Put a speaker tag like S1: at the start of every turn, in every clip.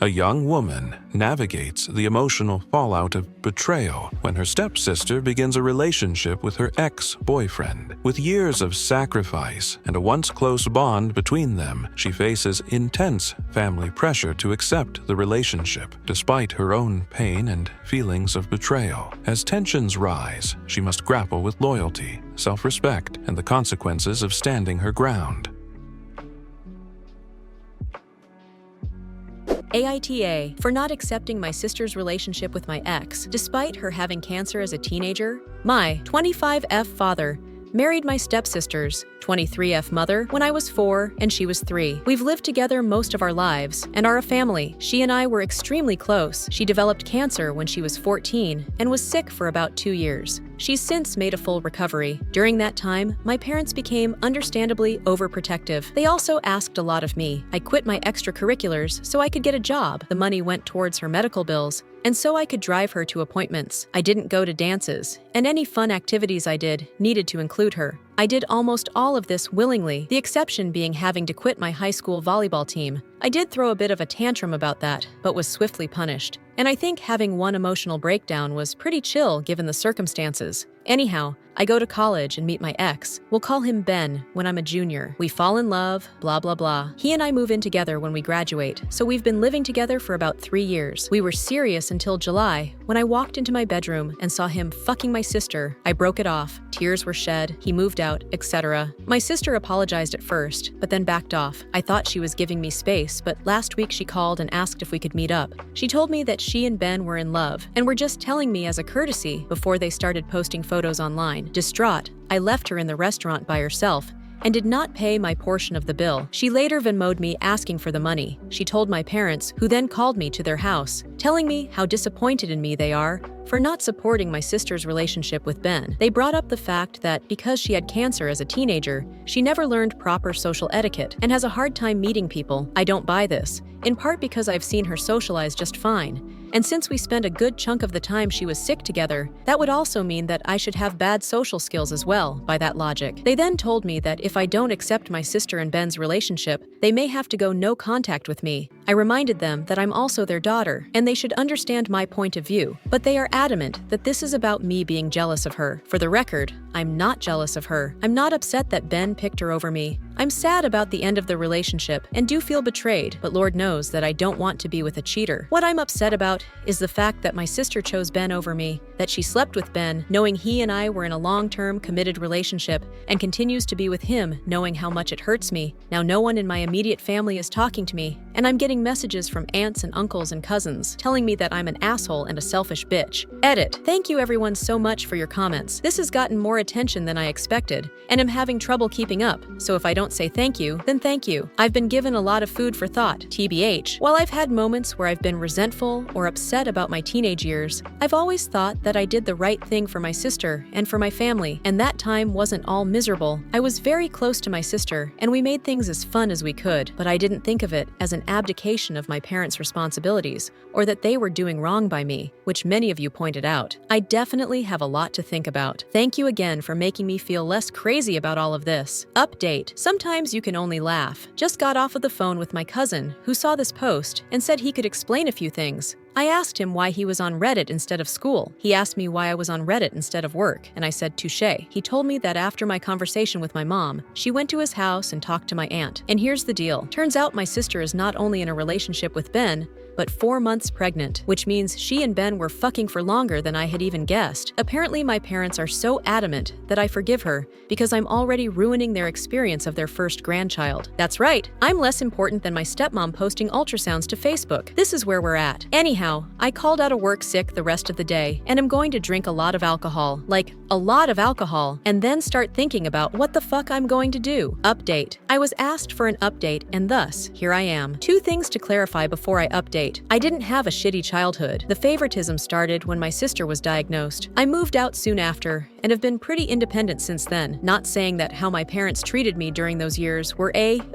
S1: A young woman navigates the emotional fallout of betrayal when her stepsister begins a relationship with her ex-boyfriend. With years of sacrifice and a once close bond between them, she faces intense family pressure to accept the relationship, despite her own pain and feelings of betrayal. As tensions rise, she must grapple with loyalty, self-respect, and the consequences of standing her ground.
S2: AITA for not accepting my sister's relationship with my ex, despite her having cancer as a teenager. My 25F father married my stepsister's 23F mother when I was 4 and she was 3. We've lived together most of our lives and are a family. She and I were extremely close. She developed cancer when she was 14 and was sick for about 2 years. She's since made a full recovery. During that time, my parents became understandably overprotective. They also asked a lot of me. I quit my extracurriculars so I could get a job. The money went towards her medical bills, and so I could drive her to appointments. I didn't go to dances, and any fun activities I did needed to include her. I did almost all of this willingly, the exception being having to quit my high school volleyball team. I did throw a bit of a tantrum about that, but was swiftly punished. And I think having one emotional breakdown was pretty chill given the circumstances. Anyhow, I go to college and meet my ex. We'll call him Ben when I'm a junior. We fall in love, blah, blah, blah. He and I move in together when we graduate, so we've been living together for about 3 years. We were serious until July, when I walked into my bedroom and saw him fucking my sister. I broke it off. Tears were shed. He moved out, etc. My sister apologized at first, but then backed off. I thought she was giving me space, but last week she called and asked if we could meet up. She told me that she and Ben were in love and were just telling me as a courtesy before they started posting photos online. Distraught, I left her in the restaurant by herself and did not pay my portion of the bill. She later Venmo'd me asking for the money. She told my parents, who then called me to their house, telling me how disappointed in me they are for not supporting my sister's relationship with Ben. They brought up the fact that because she had cancer as a teenager, she never learned proper social etiquette and has a hard time meeting people. I don't buy this, in part because I've seen her socialize just fine. And since we spent a good chunk of the time she was sick together, that would also mean that I should have bad social skills as well, by that logic. They then told me that if I don't accept my sister and Ben's relationship, they may have to go no contact with me. I reminded them that I'm also their daughter, and they should understand my point of view, but they are adamant that this is about me being jealous of her. For the record, I'm not jealous of her. I'm not upset that Ben picked her over me. I'm sad about the end of the relationship and do feel betrayed, but Lord knows that I don't want to be with a cheater. What I'm upset about is the fact that my sister chose Ben over me, that she slept with Ben knowing he and I were in a long-term committed relationship and continues to be with him knowing how much it hurts me. Now no one in my immediate family is talking to me, and I'm getting messages from aunts and uncles and cousins telling me that I'm an asshole and a selfish bitch. Edit. Thank you everyone so much for your comments. This has gotten more attention than I expected, and I'm having trouble keeping up, so if I don't say thank you, then thank you. I've been given a lot of food for thought, TBH. While I've had moments where I've been resentful or upset about my teenage years, I've always thought that I did the right thing for my sister and for my family, and that time wasn't all miserable. I was very close to my sister, and we made things as fun as we could, but I didn't think of it as an abdication of my parents' responsibilities, or that they were doing wrong by me, which many of you pointed out. I definitely have a lot to think about. Thank you again for making me feel less crazy about all of this. Update. Sometimes you can only laugh. Just got off of the phone with my cousin, who saw this post and said he could explain a few things. I asked him why he was on Reddit instead of school. He asked me why I was on Reddit instead of work, and I said touché. He told me that after my conversation with my mom, she went to his house and talked to my aunt. And here's the deal. Turns out my sister is not only in a relationship with Ben, but 4 months pregnant, which means she and Ben were fucking for longer than I had even guessed. Apparently my parents are so adamant that I forgive her because I'm already ruining their experience of their first grandchild. That's right, I'm less important than my stepmom posting ultrasounds to Facebook. This is where we're at. Anyhow, I called out of work sick the rest of the day, and I'm going to drink a lot of alcohol, like a lot of alcohol, and then start thinking about what the fuck I'm going to do. Update. I was asked for an update, and thus, here I am. 2 things to clarify before I update. I didn't have a shitty childhood. The favoritism started when my sister was diagnosed. I moved out soon after and have been pretty independent since then. Not saying that how my parents treated me during those years were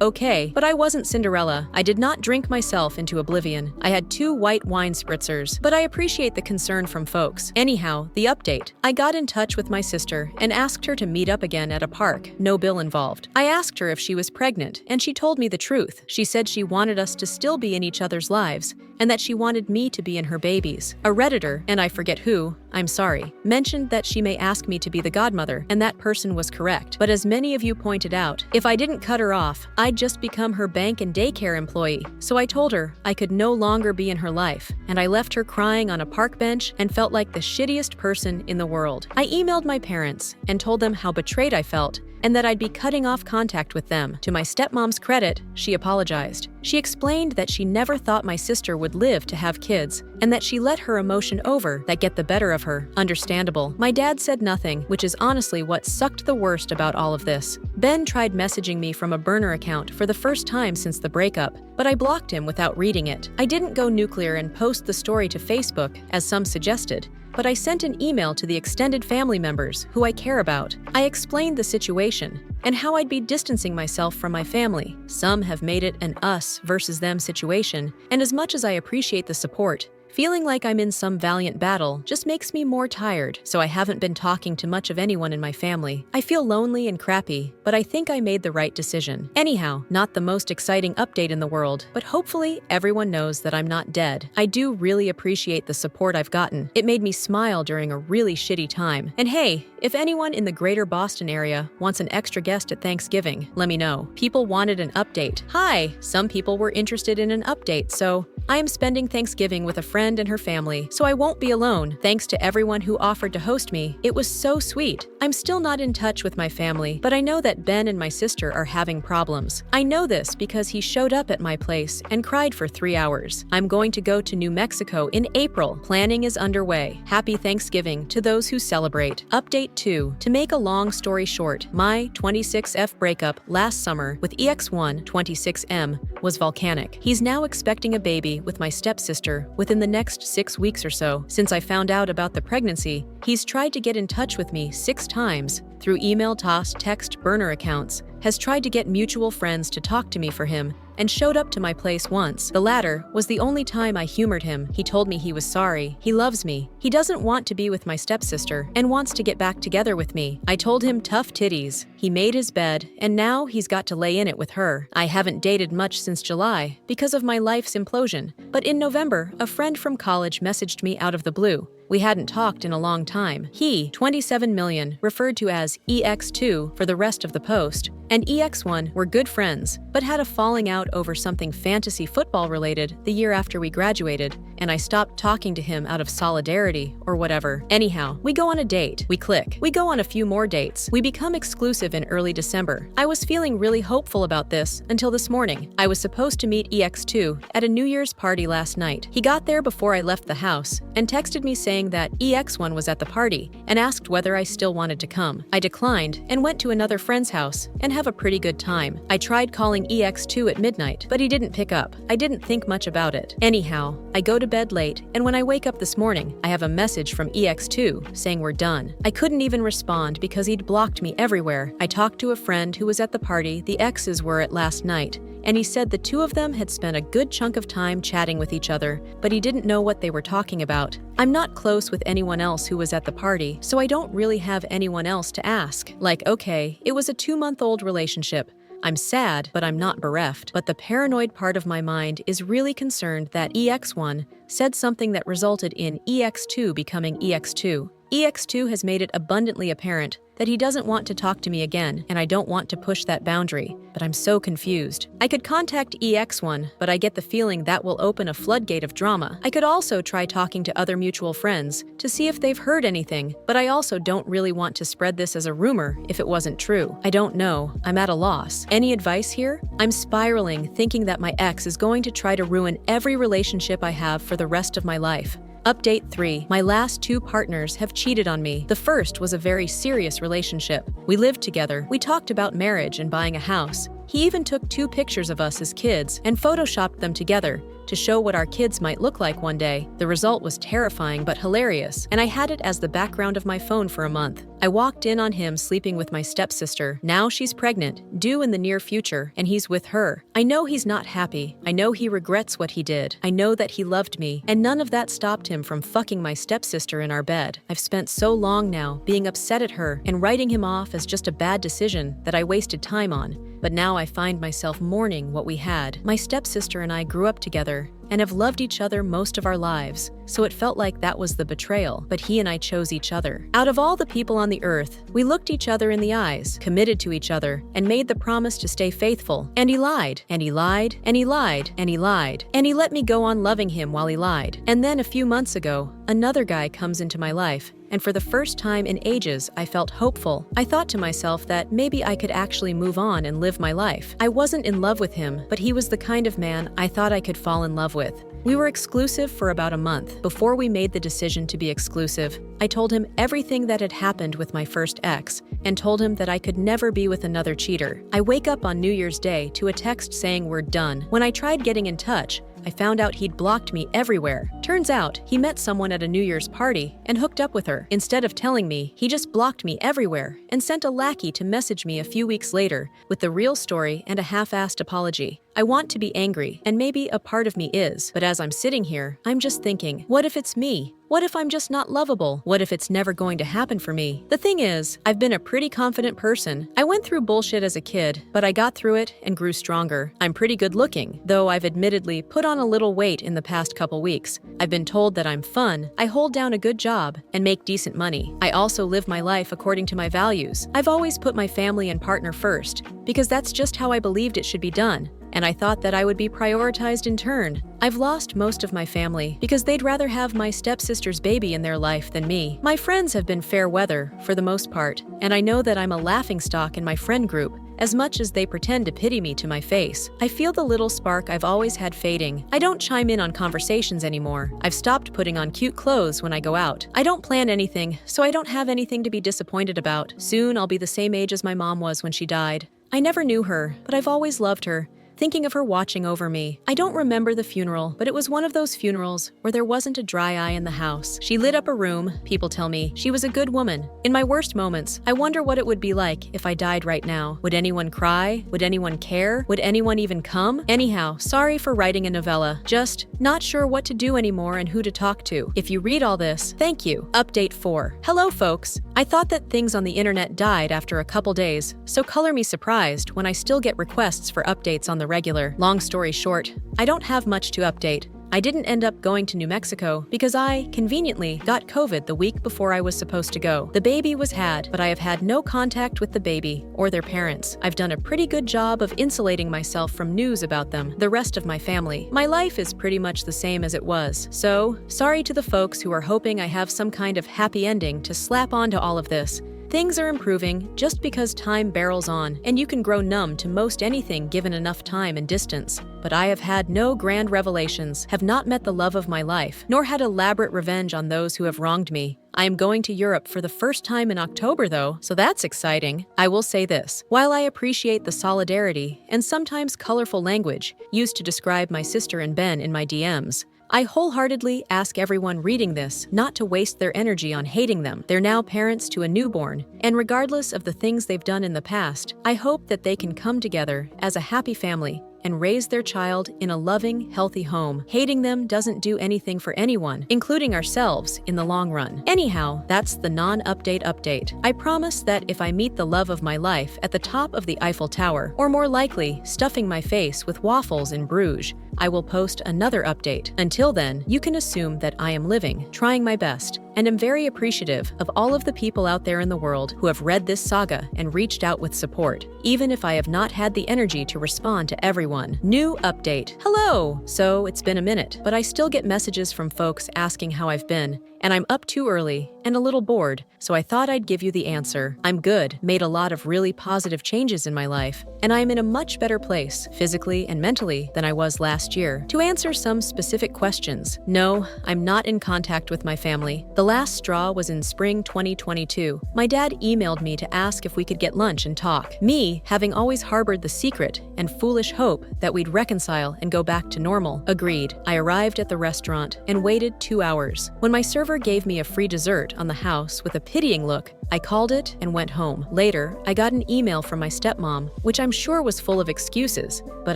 S2: okay, but I wasn't Cinderella. I did not drink myself into oblivion. I had 2 white wine spritzers, but I appreciate the concern from folks. Anyhow, the update. I got in touch with my sister and asked her to meet up again at a park, no bill involved. I asked her if she was pregnant, and she told me the truth. She said she wanted us to still be in each other's lives, babies, and that she wanted me to be in her babies. A Redditor, and I forget who, I'm sorry, mentioned that she may ask me to be the godmother, and that person was correct. But as many of you pointed out, if I didn't cut her off, I'd just become her bank and daycare employee. So I told her I could no longer be in her life, and I left her crying on a park bench and felt like the shittiest person in the world. I emailed my parents and told them how betrayed I felt and that I'd be cutting off contact with them. To my stepmom's credit, she apologized. She explained that she never thought my sister would live to have kids, and that she let her emotion over that get the better of her. Understandable. My dad said nothing, which is honestly what sucked the worst about all of this. Ben tried messaging me from a burner account for the first time since the breakup, but I blocked him without reading it. I didn't go nuclear and post the story to Facebook, as some suggested, but I sent an email to the extended family members who I care about. I explained the situation and how I'd be distancing myself from my family. Some have made it an us versus them situation, and as much as I appreciate the support, feeling like I'm in some valiant battle just makes me more tired, so I haven't been talking to much of anyone in my family. I feel lonely and crappy, but I think I made the right decision. Anyhow, not the most exciting update in the world, but hopefully everyone knows that I'm not dead. I do really appreciate the support I've gotten. It made me smile during a really shitty time. And hey, if anyone in the greater Boston area wants an extra guest at Thanksgiving, let me know. People wanted an update. Hi! Some people were interested in an update, so I am spending Thanksgiving with a friend and her family, so I won't be alone. Thanks to everyone who offered to host me. It was so sweet. I'm still not in touch with my family, but I know that Ben and my sister are having problems. I know this because he showed up at my place and cried for 3 hours. I'm going to go to New Mexico in April. Planning is underway. Happy Thanksgiving to those who celebrate. Update 2. To make a long story short, my 26F breakup last summer with EX1 26M was volcanic. He's now expecting a baby with my stepsister within the next 6 weeks or so. Since I found out about the pregnancy, he's tried to get in touch with me 6 times through email, text, burner accounts, has tried to get mutual friends to talk to me for him, and showed up to my place once. The latter was the only time I humored him. He told me he was sorry. He loves me. He doesn't want to be with my stepsister and wants to get back together with me. I told him tough titties. He made his bed, and now he's got to lay in it with her. I haven't dated much since July because of my life's implosion, but in November, a friend from college messaged me out of the blue. We hadn't talked in a long time. He, 27 million, referred to as EX2 for the rest of the post, and EX1 were good friends, but had a falling out over something fantasy football related the year after we graduated, and I stopped talking to him out of solidarity or whatever. Anyhow, we go on a date. We click. We go on a few more dates. We become exclusive in early December. I was feeling really hopeful about this until this morning. I was supposed to meet EX2 at a New Year's party last night. He got there before I left the house and texted me saying that EX1 was at the party and asked whether I still wanted to come. I declined and went to another friend's house and have a pretty good time. I tried calling EX2 at midnight, but he didn't pick up. I didn't think much about it. Anyhow, I go to bed late, and when I wake up this morning, I have a message from EX2 saying we're done. I couldn't even respond because he'd blocked me everywhere. I talked to a friend who was at the party the exes were at last night, and he said the two of them had spent a good chunk of time chatting with each other, but he didn't know what they were talking about. I'm not close with anyone else who was at the party, so I don't really have anyone else to ask. Like, okay, it was a 2-month-old relationship. I'm sad, but I'm not bereft. But the paranoid part of my mind is really concerned that EX1 said something that resulted in EX2 becoming EX2. EX2 has made it abundantly apparent that he doesn't want to talk to me again, and I don't want to push that boundary, but I'm so confused. I could contact EX1, but I get the feeling that will open a floodgate of drama. I could also try talking to other mutual friends to see if they've heard anything, but I also don't really want to spread this as a rumor if it wasn't true. I don't know. I'm at a loss. Any advice here? I'm spiraling, thinking that my ex is going to try to ruin every relationship I have for the rest of my life. Update 3. My last 2 partners have cheated on me. The first was a very serious relationship. We lived together. We talked about marriage and buying a house. He even took 2 pictures of us as kids and photoshopped them together to show what our kids might look like one day. The result was terrifying but hilarious, and I had it as the background of my phone for a month. I walked in on him sleeping with my stepsister. Now she's pregnant, due in the near future, and he's with her. I know he's not happy. I know he regrets what he did. I know that he loved me, and none of that stopped him from fucking my stepsister in our bed. I've spent so long now being upset at her and writing him off as just a bad decision that I wasted time on. But now I find myself mourning what we had. My stepsister and I grew up together. and have loved each other most of our lives, so it felt like that was the betrayal, but he and I chose each other. Out of all the people on the earth, we looked each other in the eyes, committed to each other, and made the promise to stay faithful. And he lied, and he lied, and he lied, and he lied, and he let me go on loving him while he lied. And then a few months ago, another guy comes into my life, and for the first time in ages, I felt hopeful. I thought to myself that maybe I could actually move on and live my life. I wasn't in love with him, but he was the kind of man I thought I could fall in love with. We were exclusive for about a month. Before we made the decision to be exclusive, I told him everything that had happened with my first ex and told him that I could never be with another cheater. I wake up on New Year's Day to a text saying we're done. When I tried getting in touch, I found out he'd blocked me everywhere. Turns out, he met someone at a New Year's party and hooked up with her. Instead of telling me, he just blocked me everywhere and sent a lackey to message me a few weeks later with the real story and a half-assed apology. I want to be angry, and maybe a part of me is, but as I'm sitting here, I'm just thinking, what if it's me? What if I'm just not lovable? What if it's never going to happen for me? The thing is, I've been a pretty confident person. I went through bullshit as a kid, but I got through it and grew stronger. I'm pretty good looking, though I've admittedly put on a little weight in the past couple weeks. I've been told that I'm fun, I hold down a good job, and make decent money. I also live my life according to my values. I've always put my family and partner first, because that's just how I believed it should be done. And I thought that I would be prioritized in turn. I've lost most of my family because they'd rather have my stepsister's baby in their life than me. My friends have been fair weather, for the most part, and I know that I'm a laughingstock in my friend group, as much as they pretend to pity me to my face. I feel the little spark I've always had fading. I don't chime in on conversations anymore. I've stopped putting on cute clothes when I go out. I don't plan anything, so I don't have anything to be disappointed about. Soon I'll be the same age as my mom was when she died. I never knew her, but I've always loved her, thinking of her watching over me. I don't remember the funeral, but it was one of those funerals where there wasn't a dry eye in the house. She lit up a room, people tell me. She was a good woman. In my worst moments, I wonder what it would be like if I died right now. Would anyone cry? Would anyone care? Would anyone even come? Anyhow, sorry for writing a novella. Just not sure what to do anymore and who to talk to. If you read all this, thank you. Update 4. Hello, folks. I thought that things on the internet died after a couple days, so color me surprised when I still get requests for updates on the regular. Long story short, I don't have much to update. I didn't end up going to New Mexico because I, conveniently, got COVID the week before I was supposed to go. The baby was had, but I have had no contact with the baby or their parents. I've done a pretty good job of insulating myself from news about them, the rest of my family. My life is pretty much the same as it was. So, sorry to the folks who are hoping I have some kind of happy ending to slap onto all of this. Things are improving just because time barrels on, and you can grow numb to most anything given enough time and distance. But I have had no grand revelations, have not met the love of my life, nor had elaborate revenge on those who have wronged me. I am going to Europe for the first time in October, though, so that's exciting. I will say this. While I appreciate the solidarity and sometimes colorful language used to describe my sister and Ben in my DMs, I wholeheartedly ask everyone reading this not to waste their energy on hating them. They're now parents to a newborn, and regardless of the things they've done in the past, I hope that they can come together as a happy family and raise their child in a loving, healthy home. Hating them doesn't do anything for anyone, including ourselves, in the long run. Anyhow, that's the non-update update. I promise that if I meet the love of my life at the top of the Eiffel Tower, or more likely, stuffing my face with waffles in Bruges, I will post another update. Until then, you can assume that I am living, trying my best, and am very appreciative of all of the people out there in the world who have read this saga and reached out with support, even if I have not had the energy to respond to everyone. New update. Hello! So, it's been a minute, but I still get messages from folks asking how I've been, and I'm up too early and a little bored, so I thought I'd give you the answer. I'm good, made a lot of really positive changes in my life, and I'm in a much better place, physically and mentally, than I was last year. To answer some specific questions, no, I'm not in contact with my family. The last straw was in spring 2022. My dad emailed me to ask if we could get lunch and talk. Me, having always harbored the secret and foolish hope that we'd reconcile and go back to normal, agreed. I arrived at the restaurant and waited 2 hours. When my server gave me a free dessert on the house with a pitying look, I called it and went home. Later, I got an email from my stepmom, which I'm sure was full of excuses, but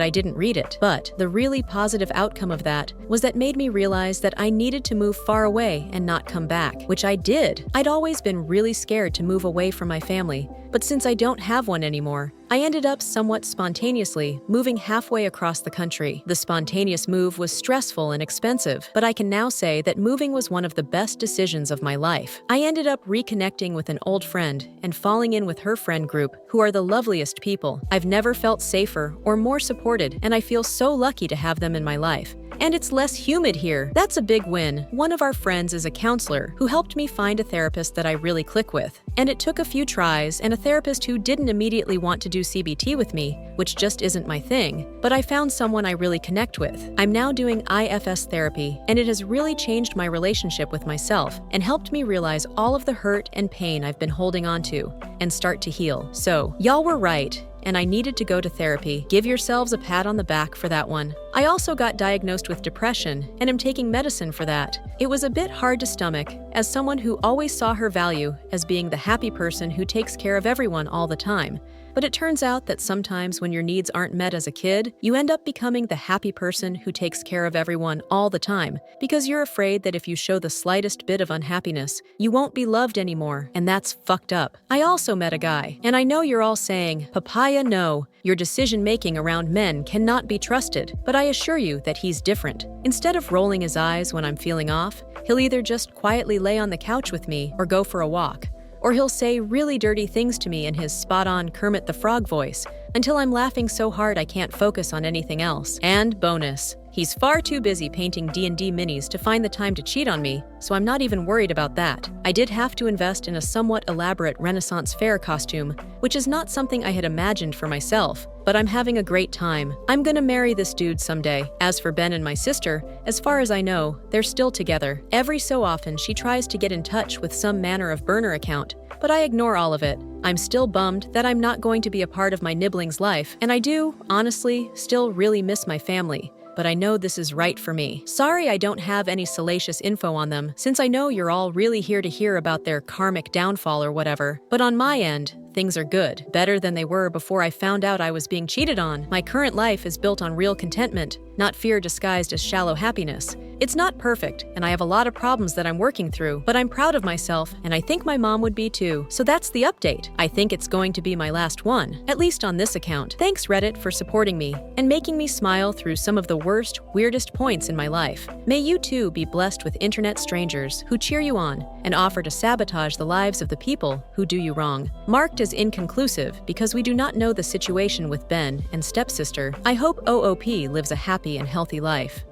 S2: I didn't read it. But the really positive outcome of that was that made me realize that I needed to move far away and not come back, which I did. I'd always been really scared to move away from my family, but since I don't have one anymore, I ended up somewhat spontaneously moving halfway across the country. The spontaneous move was stressful and expensive, but I can now say that moving was one of the best decisions of my life. I ended up reconnecting with an old friend and falling in with her friend group, who are the loveliest people. I've never felt safer or more supported, and I feel so lucky to have them in my life. And it's less humid here. That's a big win. One of our friends is a counselor who helped me find a therapist that I really click with. And it took a few tries and a therapist who didn't immediately want to do CBT with me, which just isn't my thing. But I found someone I really connect with. I'm now doing IFS therapy, and it has really changed my relationship with myself and helped me realize all of the hurt and pain I've been holding on to and start to heal. So, y'all were right. And I needed to go to therapy. Give yourselves a pat on the back for that one. I also got diagnosed with depression and am taking medicine for that. It was a bit hard to stomach, as someone who always saw her value as being the happy person who takes care of everyone all the time. But it turns out that sometimes when your needs aren't met as a kid, you end up becoming the happy person who takes care of everyone all the time, because you're afraid that if you show the slightest bit of unhappiness, you won't be loved anymore, and that's fucked up. I also met a guy, and I know you're all saying, "Papaya, no, your decision-making around men cannot be trusted," but I assure you that he's different. Instead of rolling his eyes when I'm feeling off, he'll either just quietly lay on the couch with me or go for a walk. Or he'll say really dirty things to me in his spot-on Kermit the Frog voice, until I'm laughing so hard I can't focus on anything else. And bonus, he's far too busy painting D&D minis to find the time to cheat on me, so I'm not even worried about that. I did have to invest in a somewhat elaborate Renaissance fair costume, which is not something I had imagined for myself, but I'm having a great time. I'm gonna marry this dude someday. As for Ben and my sister, as far as I know, they're still together. Every so often, she tries to get in touch with some manner of burner account, but I ignore all of it. I'm still bummed that I'm not going to be a part of my nibbling's life, and I do, honestly, still really miss my family. But I know this is right for me. Sorry I don't have any salacious info on them, since I know you're all really here to hear about their karmic downfall or whatever. But on my end, things are good. Better than they were before I found out I was being cheated on. My current life is built on real contentment, not fear disguised as shallow happiness. It's not perfect, and I have a lot of problems that I'm working through, but I'm proud of myself, and I think my mom would be too. So that's the update. I think it's going to be my last one, at least on this account. Thanks Reddit for supporting me and making me smile through some of the worst, weirdest points in my life. May you too be blessed with internet strangers who cheer you on and offer to sabotage the lives of the people who do you wrong. Marked as inconclusive because we do not know the situation with Ben and stepsister, I hope OOP lives a happy and healthy life.